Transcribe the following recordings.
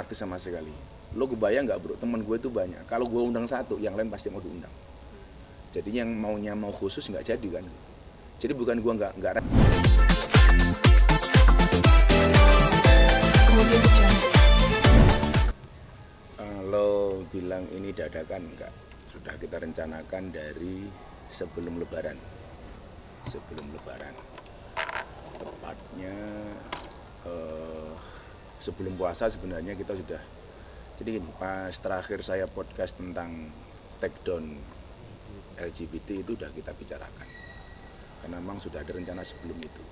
praktis sama sekali. Lo kebayang nggak bro, teman gue itu banyak. Kalau gue undang satu, yang lain pasti mau diundang. Jadi yang maunya mau khusus nggak jadi kan. Jadi bukan gue nggak. Lo bilang ini dadakan enggak? Sudah kita rencanakan dari sebelum Lebaran. Tepatnya sebelum puasa sebenarnya kita sudah. Jadi gini, pas terakhir saya podcast tentang take down LGBT itu sudah kita bicarakan. Karena memang sudah ada rencana sebelum itu.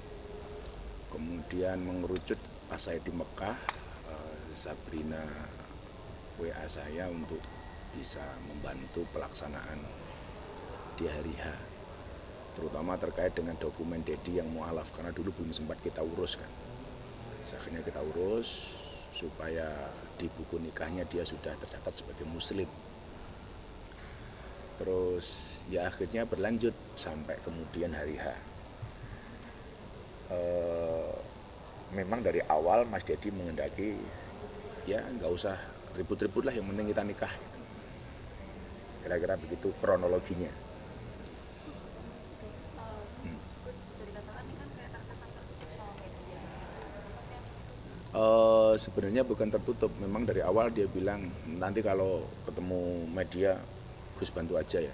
Kemudian mengerucut pas saya di Mekah, Sabrina WA saya untuk bisa membantu pelaksanaan di hari H. Terutama terkait dengan dokumen Dedi yang mualaf, karena dulu belum sempat kita urus kan. Akhirnya kita urus supaya di buku nikahnya dia sudah tercatat sebagai muslim. Terus ya akhirnya berlanjut sampai kemudian hari H. Memang dari awal Mas Dedi mengendaki ya nggak usah ribut-ribut lah, yang penting kita nikah. Kira-kira begitu kronologinya. Sebenarnya bukan tertutup, memang dari awal dia bilang nanti kalau ketemu media Gus bantu aja ya,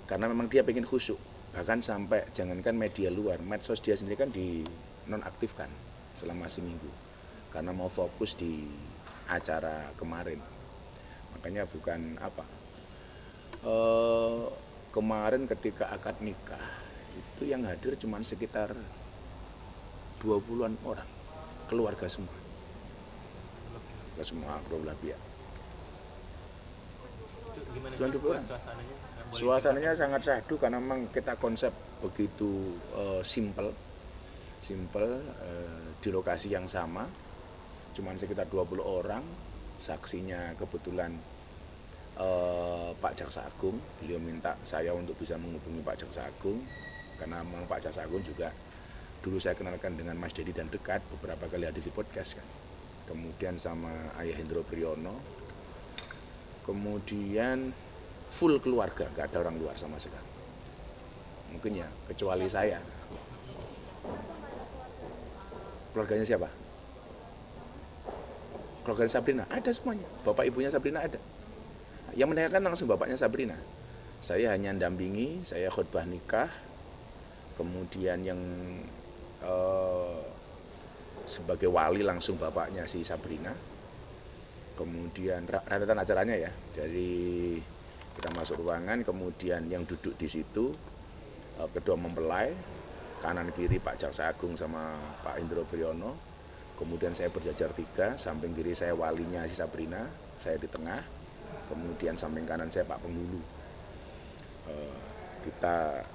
karena memang dia pengen khusyuk. Bahkan sampai jangankan media luar, medsos dia sendiri kan di nonaktifkan selama seminggu karena mau fokus di acara kemarin. Makanya bukan apa, kemarin ketika akad nikah itu yang hadir cuma sekitar 20-an orang, keluarga semua belah pihak. Suasananya sangat syahdu karena memang kita konsep begitu simple di lokasi yang sama, cuman sekitar 20 orang. Saksinya kebetulan Pak Jaksa Agung, beliau minta saya untuk bisa menghubungi Pak Jaksa Agung karena memang Pak Jaksa Agung juga dulu saya kenalkan dengan Mas Dedi dan dekat, beberapa kali ada di podcast kan. Kemudian sama Ayah Hendro Priyono, kemudian full keluarga, gak ada orang luar sama sekali. Mungkin ya, kecuali saya. Keluarganya siapa? Keluarganya Sabrina, ada semuanya. Bapak ibunya Sabrina ada. Yang menanyakan langsung bapaknya Sabrina. Saya hanya dampingi, saya khutbah nikah. Kemudian yang sebagai wali langsung bapaknya si Sabrina. Kemudian rentetan acaranya ya, dari kita masuk ruangan, kemudian yang duduk di situ kedua mempelai, kanan kiri Pak Jaksa Agung sama Pak Hendro Priyono. Kemudian saya berjajar 3, samping kiri saya walinya si Sabrina, saya di tengah. Kemudian samping kanan saya Pak Penghulu. Kita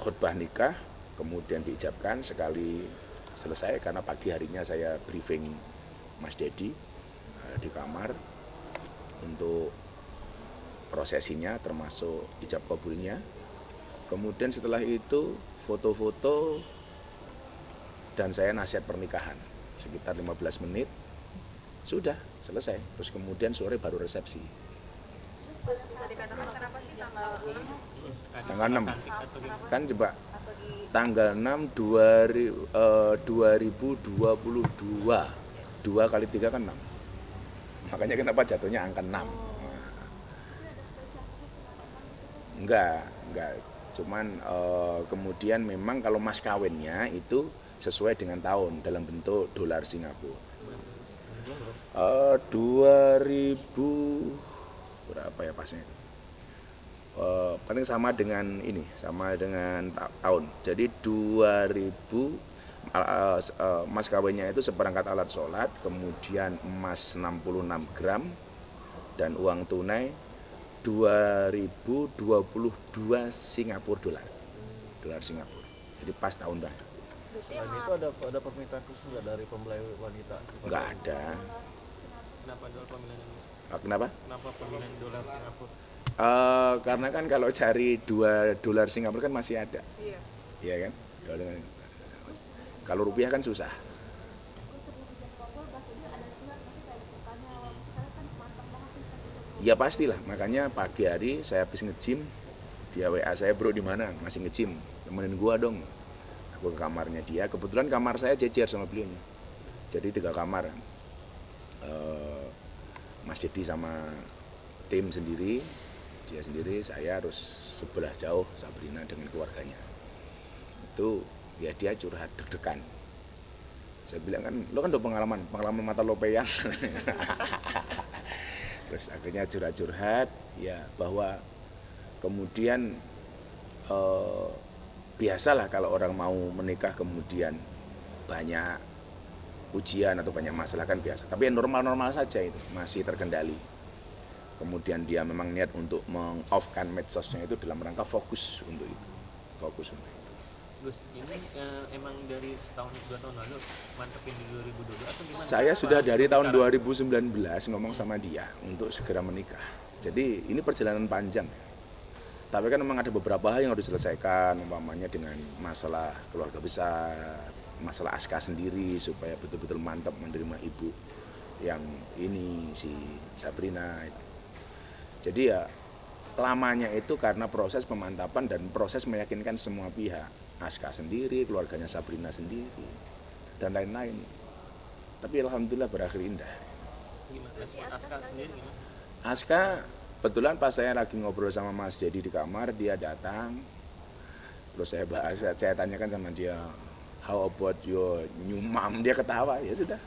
khutbah nikah, kemudian diijabkan sekali selesai, karena pagi harinya saya briefing Mas Dedi di kamar untuk prosesinya termasuk ijab kabulnya. Kemudian setelah itu foto-foto dan saya nasihat pernikahan sekitar 15 menit, sudah selesai. Terus kemudian sore baru resepsi. Bisa dikatakan kenapa sih Tanggal 6 kan coba, tanggal 6 2022, 2 kali 3 kan 6, makanya kenapa jatuhnya angka 6. Enggak, cuman kemudian memang kalau mas kawinnya itu sesuai dengan tahun dalam bentuk dolar Singapura. 2000 berapa ya pasnya? Paling sama dengan ini, sama dengan tahun. Jadi 2000 mas kawinnya itu seperangkat alat sholat, kemudian emas 66 gram dan uang tunai 2022 Singapura dolar Singapura. Jadi pas tahun dah. Selain itu ada permintaan khusus nggak dari pembelai wanita? Nggak ada. Kenapa jual pemilihan? Kenapa? Kenapa pemilihan dolar Singapura? Karena kan kalau cari $2 Singapura kan masih ada. Iya kan? Kalau rupiah kan susah. Ya pastilah, makanya pagi hari saya habis nge-gym, dia WA saya, bro di mana? Masih nge-gym, temenin gua dong. Aku ke kamarnya dia, kebetulan kamar saya jejer sama beliaunya. Jadi 3 kamar. Mas Dedi sama tim sendiri, dia sendiri, saya harus sebelah jauh Sabrina dengan keluarganya. Itu ya dia curhat deg-degan. Saya bilang kan, lo kan udah pengalaman mata lo peyang. Terus akhirnya curhat-curhat ya bahwa kemudian biasalah kalau orang mau menikah kemudian banyak ujian atau banyak masalah kan biasa. Tapi normal-normal saja itu, masih terkendali. Kemudian dia memang niat untuk meng-off-kan medsosnya itu dalam rangka fokus untuk itu. Gus, ini emang dari setahun 2 tahun lalu mantepin di 2022 atau gimana? Saya sudah dari tahun 2019 ngomong sama dia untuk segera menikah. Jadi ini perjalanan panjang. Tapi kan memang ada beberapa hal yang harus diselesaikan, umpamanya dengan masalah keluarga besar, masalah Aska sendiri supaya betul-betul mantap menerima ibu yang ini si Sabrina. Jadi ya lamanya itu karena proses pemantapan dan proses meyakinkan semua pihak, Aska sendiri, keluarganya Sabrina sendiri, dan lain-lain. Tapi alhamdulillah berakhir indah. Gimana? Aska sendiri gimana? Aska, kebetulan pas saya lagi ngobrol sama Mas Dedi di kamar, dia datang. Terus saya bahas, saya tanyakan sama dia, how about your new mom? Dia ketawa, ya sudah.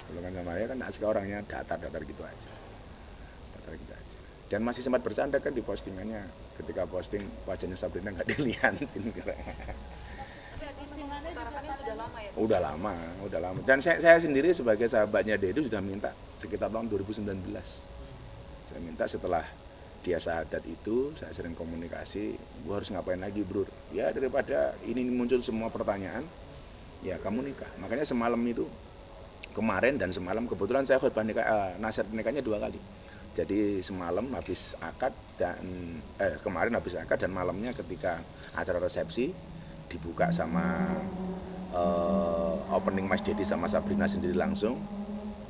Kalau kan sama saya kan Aska orangnya datar-datar gitu aja. Dan masih sempat bercanda kan di postingannya, ketika posting wajahnya Sabrina nggak dilihatin. Harapannya sudah lama ya? Udah lama. Dan saya sendiri sebagai sahabatnya Dedi sudah minta sekitar tahun 2019. Saya minta setelah dia syahadat itu, saya sering komunikasi, gue harus ngapain lagi bro? Ya daripada ini muncul semua pertanyaan, ya kamu nikah. Makanya semalam itu, kemarin dan semalam kebetulan saya khutbah nikah, nasihat nikahnya 2 kali. Jadi semalam habis akad dan kemarin habis akad dan malamnya ketika acara resepsi dibuka sama opening Mas Dedi sama Sabrina sendiri langsung.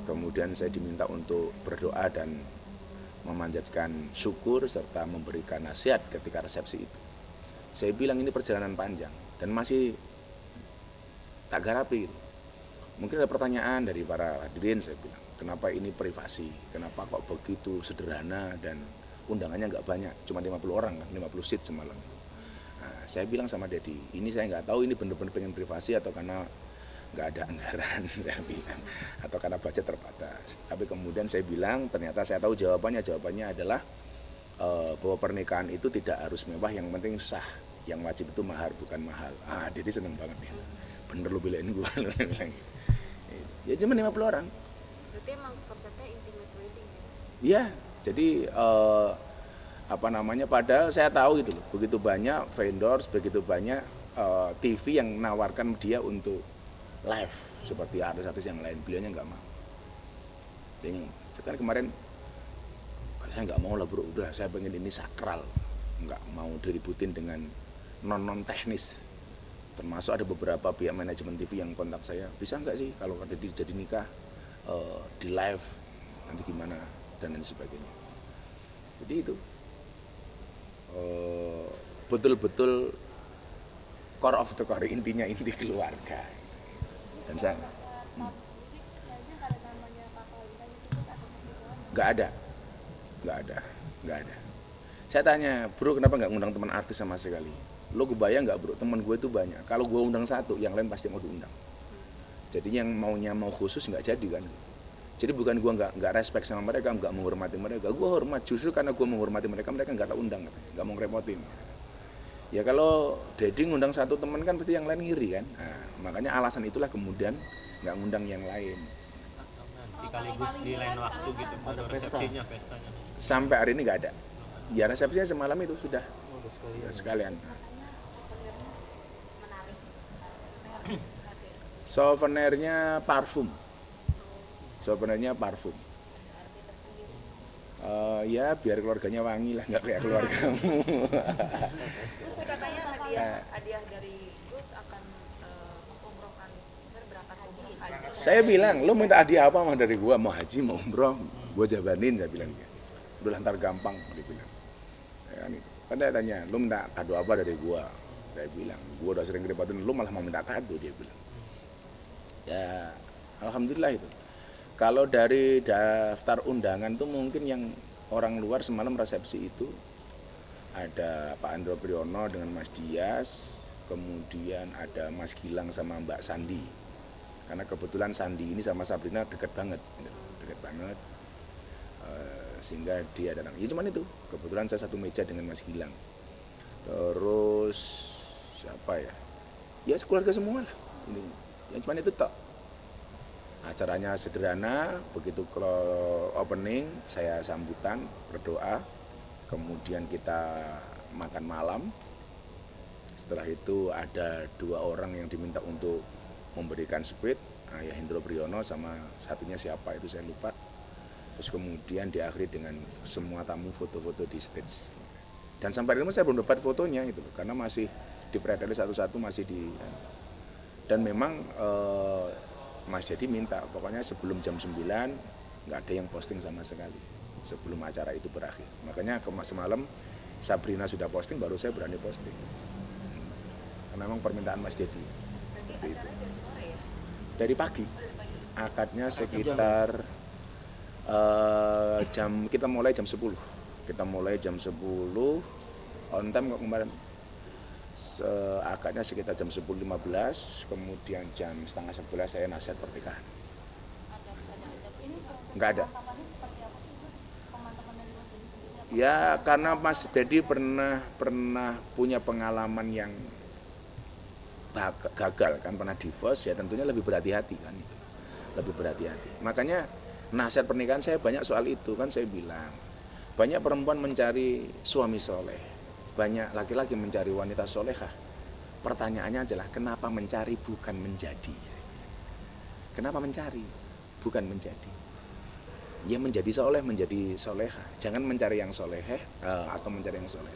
Kemudian saya diminta untuk berdoa dan memanjatkan syukur serta memberikan nasihat ketika resepsi itu. Saya bilang ini perjalanan panjang dan masih tak garapi. Mungkin ada pertanyaan dari para hadirin, saya bilang, kenapa ini privasi, kenapa kok begitu sederhana dan undangannya nggak banyak, cuma 50 orang kan, 50 seat semalam. Nah, saya bilang sama Dedi, ini saya nggak tahu ini benar-benar pengen privasi atau karena nggak ada anggaran, saya bilang, atau karena budget terbatas. Tapi kemudian saya bilang, ternyata saya tahu jawabannya adalah bahwa pernikahan itu tidak harus mewah, yang penting sah, yang wajib itu mahar bukan mahal. Ah, Dedi seneng banget nih, bener lu belain gue, ya cuma 50 orang. Berarti emang konsepnya intimate wedding ya? Iya, jadi padahal saya tahu gitu loh, begitu banyak vendors, begitu banyak TV yang menawarkan dia untuk live seperti artis-artis yang lain, beliaunya nggak mau. Dan sekarang kemarin saya nggak mau lah bro, udah saya pengen ini sakral, nggak mau diributin dengan non teknis. Termasuk ada beberapa pihak manajemen TV yang kontak saya, bisa nggak sih kalau ada jadi nikah di live nanti gimana dan lain sebagainya. Jadi itu betul-betul core of the core, intinya inti keluarga. Dan saya nggak ada. Saya tanya, bro kenapa nggak ngundang teman artis sama sekali? Lo kebayang nggak bro, teman gue itu banyak. Kalau gue undang satu, yang lain pasti mau diundang. Jadi yang mau khusus nggak jadi kan. Jadi bukan gue nggak respect sama mereka, nggak menghormati mereka. Gue hormat, justru karena gue menghormati mereka nggak tak undang, nggak mau ngerepotin. Ya kalau Dedi ngundang satu teman kan pasti yang lain ngiri kan. Nah, makanya alasan itulah kemudian nggak ngundang yang lain. Sekaligus di lain waktu gitu, baru resepsinya, pestanya. Sampai hari ini nggak ada. Ya resepsinya semalam itu sudah sekalian. Souvenirnya parfum. Ya biar keluarganya wangi lah, nggak kayak keluargamu. Katanya hadiah dari Gus akan umrohkan, berangkat umroh haji. Saya bilang, lo minta hadiah apa mah dari gua? Mau haji, mau umroh, gua jabanin, saya bilang. udah lantar gampang dia bilang. Ya kan itu. Kan dia tanya, lu minta kado apa dari gua? Saya bilang, gua udah sering ngerepotin lu malah mau minta kado, dia bilang. Ya alhamdulillah itu. Kalau dari daftar undangan tuh mungkin yang orang luar semalam resepsi itu ada Pak Andro Priyono dengan Mas Dias, kemudian ada Mas Gilang sama Mbak Sandi. Karena kebetulan Sandi ini sama Sabrina dekat banget, sehingga dia datang. Ya cuman itu, kebetulan saya satu meja dengan Mas Gilang. Terus siapa ya? Ya keluarga semua lah. Ini, ya cuman itu tok. Acaranya sederhana, begitu opening saya sambutan, berdoa, kemudian kita makan malam. Setelah itu ada 2 orang yang diminta untuk memberikan speech, Ayah Hendro Priyono sama satunya siapa itu saya lupa. Terus kemudian diakhiri dengan semua tamu foto-foto di stage. Dan sampai ini saya belum dapat fotonya itu, karena masih dipredeli satu-satu masih di. Dan memang Mas Dedi minta pokoknya sebelum jam 9 nggak ada yang posting sama sekali sebelum acara itu berakhir. Makanya semalam Sabrina sudah posting, baru saya berani posting. Karena memang permintaan Mas Dedi. Berarti acaranya dari sore ya? Dari pagi. Akadnya sekitar jam kita mulai jam 10. Kita mulai jam 10 on time kok kemarin. Akadnya sekitar jam 10.15, kemudian jam setengah 11 saya nasihat pernikahan. Enggak ada. Ya karena Mas Dedi pernah punya pengalaman yang gagal kan, pernah divorce, ya tentunya lebih berhati-hati kan itu. Lebih berhati-hati. Makanya nasihat pernikahan saya banyak soal itu kan, saya bilang. Banyak perempuan mencari suami soleh. Banyak laki-laki mencari wanita solehah. Pertanyaannya adalah kenapa mencari bukan menjadi? Kenapa mencari bukan menjadi? Ya menjadi soleh, menjadi solehah. Jangan mencari yang soleheh atau mencari yang soleh.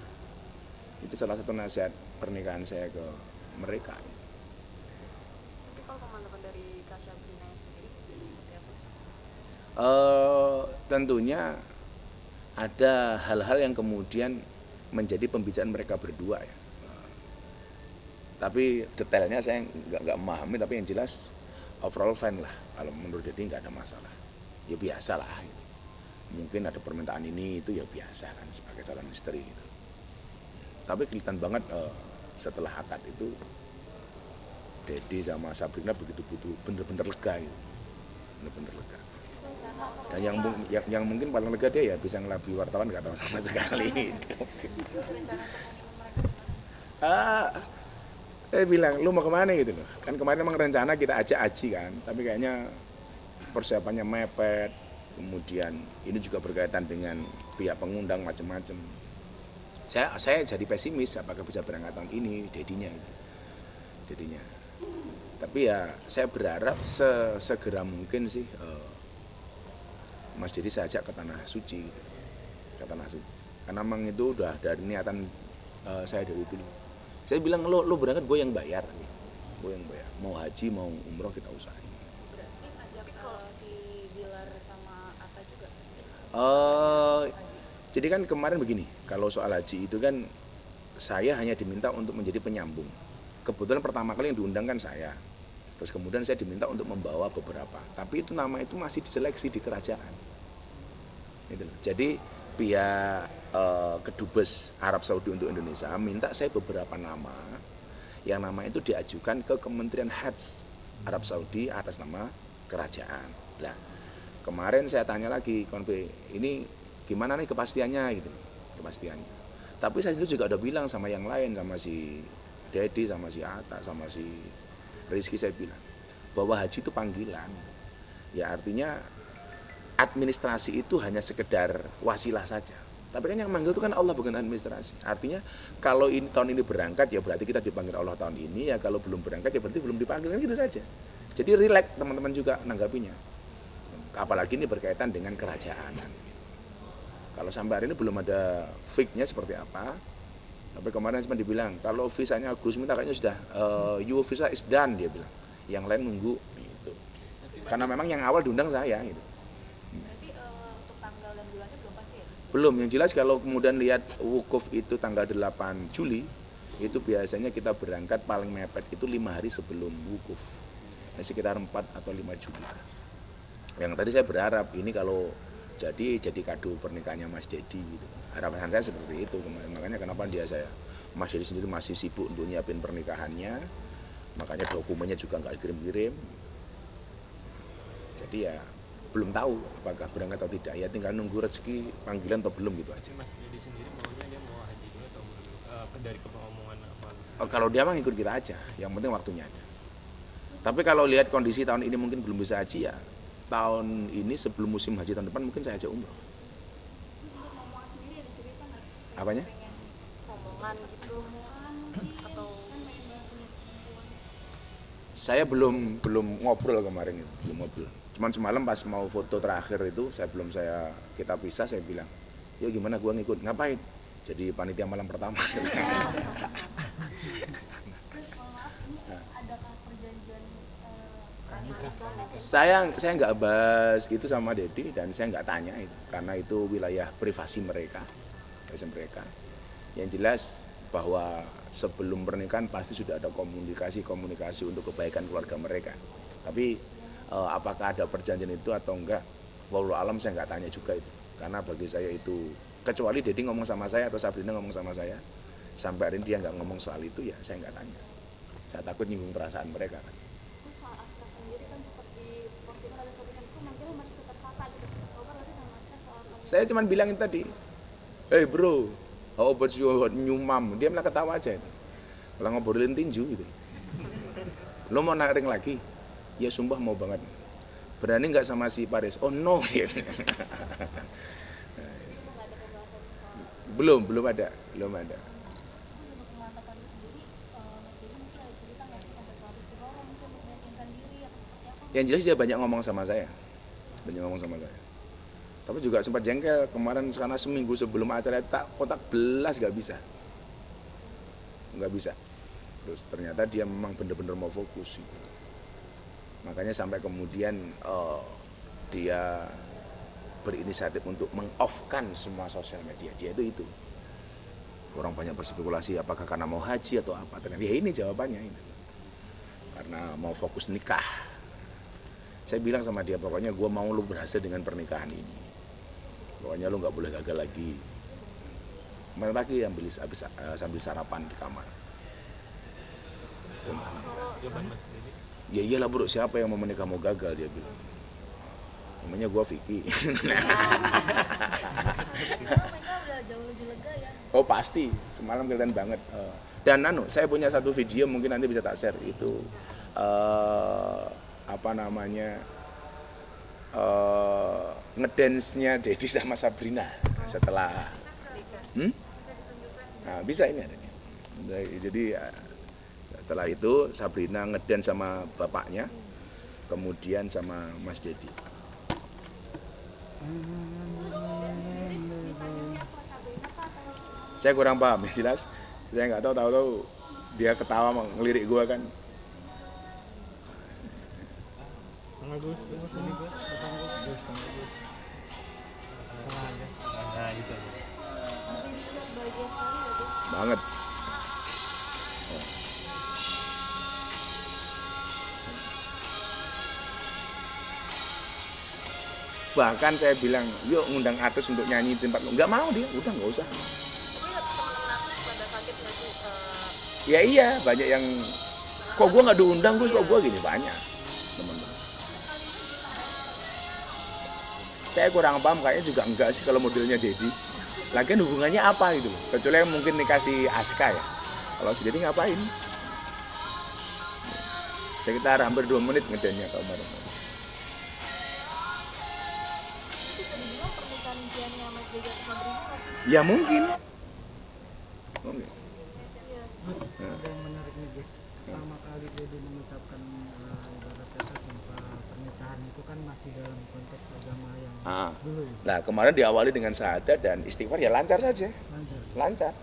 Itu salah satu nasihat pernikahan saya ke mereka. Tapi kalau teman-teman dari Kak Sabrina sendiri seperti apa? Tentunya ada hal-hal yang kemudian menjadi pembicaraan mereka berdua ya. Tapi detailnya saya nggak memahami, tapi yang jelas overall fine lah. Kalau menurut Dedi nggak ada masalah. Ya biasa lah. Gitu. Mungkin ada permintaan ini itu ya biasa kan sebagai calon istri gitu. Tapi kelihatan banget setelah akad itu Dedi sama Sabrina begitu bener-bener lega gitu. Bener-bener lega. Dan yang mungkin paling lega dia ya bisa ngelabui wartawan nggak tahu sama sekali. Saya bilang lu mau kemana gitu loh. Kan kemarin memang rencana kita ajak Aji kan, tapi kayaknya persiapannya mepet. Kemudian ini juga berkaitan dengan pihak pengundang macam-macam. Saya jadi pesimis apakah bisa berangkat tahun ini Dedinya. Tapi ya saya berharap segera mungkin sih. Mas Dedi saya ajak ke Tanah Suci, karena memang itu udah dari niatan saya dari dulu. Saya bilang lo berangkat, gue yang bayar, mau haji mau umroh kita usahain. Berarti ajak si Bilar sama Atta juga? Jadi kan kemarin begini, kalau soal haji itu kan saya hanya diminta untuk menjadi penyambung. Kebetulan pertama kali yang diundang kan saya. Terus kemudian saya diminta untuk membawa beberapa, tapi itu nama itu masih diseleksi di kerajaan. Gitu loh. Jadi pihak Kedubes Arab Saudi untuk Indonesia minta saya beberapa nama, yang nama itu diajukan ke Kementerian Hajj Arab Saudi atas nama kerajaan. Nah, kemarin saya tanya lagi, ini gimana nih kepastiannya gitu, kepastiannya. Tapi saya sendiri juga udah bilang sama yang lain, sama si Dedi, sama si Atta, sama si Rizky, saya bilang bahwa haji itu panggilan. Ya artinya administrasi itu hanya sekedar wasilah saja. Tapi kan yang manggil itu kan Allah, bukan administrasi. Artinya kalau tahun ini berangkat ya berarti kita dipanggil Allah tahun ini, ya kalau belum berangkat ya berarti belum dipanggil, kan gitu saja. Jadi relax teman-teman juga nanggapinya. Apalagi ini berkaitan dengan kerajaan. Kalau sampai hari ini belum ada fix-nya seperti apa. Tapi kemarin cuma dibilang kalau visanya Gus minta kayaknya sudah your visa is done, dia bilang. Yang lain nunggu gitu. Karena memang yang awal diundang saya gitu. Berarti untuk tanggal dan bulannya belum pasti ya? Belum, yang jelas kalau kemudian lihat wukuf itu tanggal 8 Juli, itu biasanya kita berangkat paling mepet itu 5 hari sebelum wukuf. Ya, sekitar 4 atau 5 Juli. Yang tadi saya berharap ini kalau jadi kado pernikahannya Mas Dedi gitu. Harapan saya seperti itu. Makanya kenapa Mas Dedi sendiri masih sibuk untuk nyiapin pernikahannya. Makanya dokumennya juga nggak kirim-kirim. Jadi ya belum tahu apakah berangkat atau tidak, ya tinggal nunggu rezeki panggilan atau belum gitu aja. Mas Dedi sendiri maunya dia mau haji dulu atau dari keomongan apa? Kalau dia mah ngikut kita aja, yang penting waktunya ada. Tapi kalau lihat kondisi tahun ini mungkin belum bisa haji ya, tahun ini sebelum musim haji tahun depan mungkin saya ajak umroh. Untuk ngomongan sendiri ada cerita nggak sih? Apanya? Pengen ngomongan gitu atau Saya belum ngobrol kemarin itu, belum ngobrol. Cuman semalam pas mau foto terakhir itu kita pisah, saya bilang, "Ya gimana gua ngikut, ngapain?" Jadi panitia malam pertama. terus maaf ini adakah perjanjian pernikahan? Saya nggak bahas itu sama Dedi dan saya nggak tanya itu karena itu wilayah privasi mereka. Yang jelas bahwa sebelum pernikahan pasti sudah ada komunikasi untuk kebaikan keluarga mereka. Tapi apakah ada perjanjian itu atau enggak, wallahu alam saya nggak tanya juga itu. Karena bagi saya itu, kecuali Dedi ngomong sama saya atau Sabrina ngomong sama saya, sampai hari ini dia nggak ngomong soal itu, ya saya nggak tanya. Saya takut nyinggung perasaan mereka kan. Terus soal Aska sendiri kan seperti waktu itu ada sopikan itu manggilnya masih tetap kakak gitu. Ngobrol lagi sama Aska soal kamu. Saya cuma bilangin tadi, "Hey bro, how about you nyumam?" Dia malah ketawa aja itu. Kalau ngobrolin tinju gitu. "Lo mau naring lagi?" "Ya sumpah mau banget." "Berani nggak sama si Paris?" "Oh no." Belum ada. Untuk pemantapan sendiri, jadi mungkin ada cerita nggak sih sampai suatu istiqoroh mungkin untuk meyakinkan diri atau seperti apa? Yang jelas dia banyak ngomong sama saya. Tapi juga sempat jengkel kemarin karena seminggu sebelum acara kotak belas nggak bisa. Terus ternyata dia memang benar-benar mau fokus gitu. Makanya sampai kemudian dia berinisiatif untuk meng-off-kan semua sosial media dia itu. Orang banyak berspekulasi apakah karena mau haji atau apa. Ternyata ya ini jawabannya ini. Karena mau fokus nikah. Saya bilang sama dia, pokoknya gue mau lu berhasil dengan pernikahan ini. Pokoknya lu nggak boleh gagal lagi. Kemarin lagi sambil sarapan di kamar. Jawaban Mas Dedi? Ya iyalah bro, siapa yang mau menikah mau gagal, dia bilang. Namanya gue Vicky. Mereka udah jauh lebih lega ya. Oh pasti, semalam kelihatan banget. Dan saya punya satu video mungkin nanti bisa tak share itu ngedance-nya Dedi sama Sabrina setelah. Nah, bisa ini adanya. Jadi setelah itu Sabrina ngedance sama bapaknya, kemudian sama Mas Dedi. Saya kurang paham, yang jelas saya nggak tahu dia ketawa ngelirik gua kan. Nah gitu. Banget. Bahkan saya bilang, yuk ngundang artis untuk nyanyi di tempat lu. Nggak mau dia, udah nggak usah. Tapi teman-teman artis pada kaget nggak sih? Ya iya, banyak yang kok gua nggak diundang, Gus, kok gua gini, banyak teman-teman. Saya kurang paham, kayaknya juga enggak sih kalau modelnya Dedi. Lagian hubungannya apa gitu loh, kecuali yang mungkin dikasih Aska ya. Kalau si Dedi ngapain? Sekitar hampir 2 menit ngedenya kemarin. Bisa dibilang pernikahan impiannya Mas Dedi sama Sabrina nggak sih? Ya mungkin. Iya. Ada yang menarik nih guys, pertama kali Dedi mengucapkan ibaratnya sumpah pernikahan itu kan masih dalam konteks agama yang dulu ya, Nah kemarin diawali dengan syahadat dan istighfar, ya lancar saja, lancar.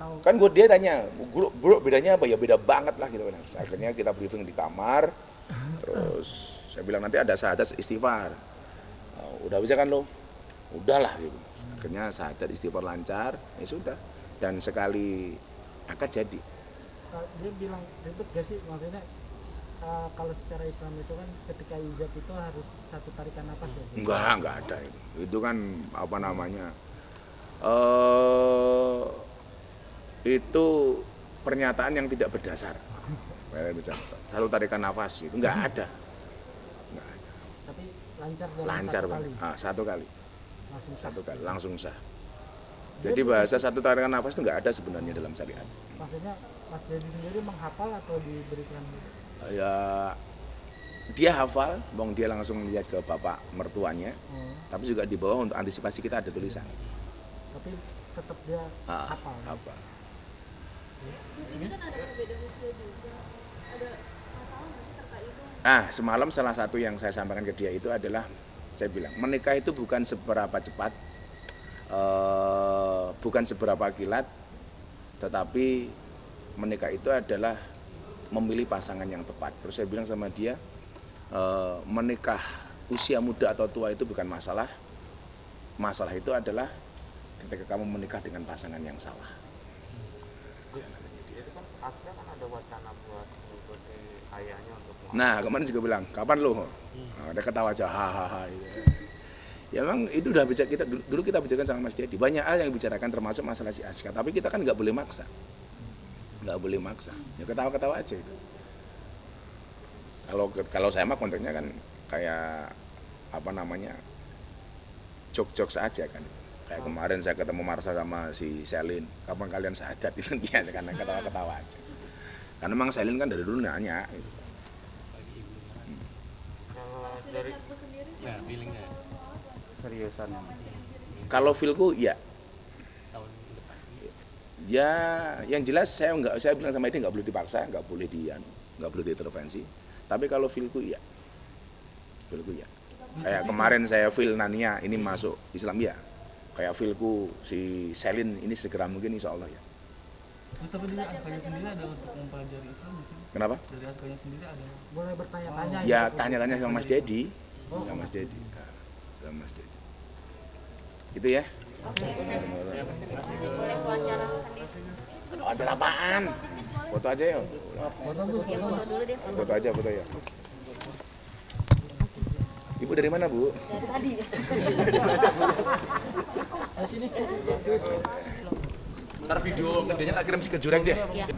atau Kan dia tanya, bro bedanya apa? Ya beda banget lah gitu kan. Akhirnya kita briefing di kamar, terus saya bilang nanti ada syahadat istighfar. Udah bisa kan lo? udahlah gitu. Akhirnya syahadat istighfar lancar, ya sudah. Dan sekali akad jadi. Dia bilang ribet gak sih, maksudnya kalau secara Islam itu kan ketika ijab itu harus satu tarikan nafas ya? Enggak ada itu. Itu kan apa namanya? Itu pernyataan yang tidak berdasar. Satu tarikan nafas itu enggak ada. Tapi lancar dalam Lancar satu banget. kali. Satu kali. Langsung Satu kali langsung sah. Jadi bahasa satu tarikan nafas itu enggak ada sebenarnya dalam syariat. Maksudnya Mas Dedi sendiri menghafal atau diberikan? Ya dia hafal, bang dia langsung lihat ke bapak mertuanya. Tapi juga di bawah untuk antisipasi kita ada tulisan. Tapi tetap dia hafal. Hafal. Terus ini kan ada perbedaan usia juga, ada masalah nggak sih terkait itu? Semalam salah satu yang saya sampaikan ke dia itu adalah, saya bilang menikah itu bukan seberapa cepat, bukan seberapa kilat, tetapi menikah itu adalah memilih pasangan yang tepat. Terus saya bilang sama dia, menikah usia muda atau tua itu bukan masalah. Masalah itu adalah ketika kamu menikah dengan pasangan yang salah. Itu kan asalnya kan ada wacana buat mengikuti ayahnya untuk Nah kemarin juga bilang, kapan lo? Ada ketawa aja, hahaha. Ya memang itu udah bisa kita dulu kita bicarakan sama Mas Dedi. Banyak hal yang dibicarakan termasuk masalah si Aska. Tapi kita kan nggak boleh maksa, Ya ketawa-ketawa aja itu. Kalau saya mah konteksnya kan kayak apa namanya, jok-jok saja kan. Kayak kemarin saya ketemu Marsha sama si Selin, kapan kalian syahadat itu biasa karena ketawa-ketawa aja. Karena memang Selin kan dari dulu nanya. Gitu. dari Aku sendiri ya feelingnya Seriusan. Kalau feelku ya, tahun depan ya yang jelas saya bilang sama dia nggak boleh dipaksa, nggak boleh diintervensi. Tapi kalau feelku ya. Kayak kemarin saya feel Nania ini masuk Islam ya. Kayak feelku si Selin ini segera mungkin insya Allah ya. Tapi dari Askanya sendiri ada untuk mempelajari Islam di sini? Kenapa? Dari Askanya sendiri ada? Boleh bertanya-tanya. Ya gitu. tanya-tanya sama Mas Dedi, sama Mas Dedi. Gitu ya. boleh wawancara sendiri. Acara apaan? Foto aja ya. Foto dulu deh. Foto ya. Ibu dari mana, Bu? Tadi. Ntar video gedenya tak kirim si ke Jurek deh. Ya.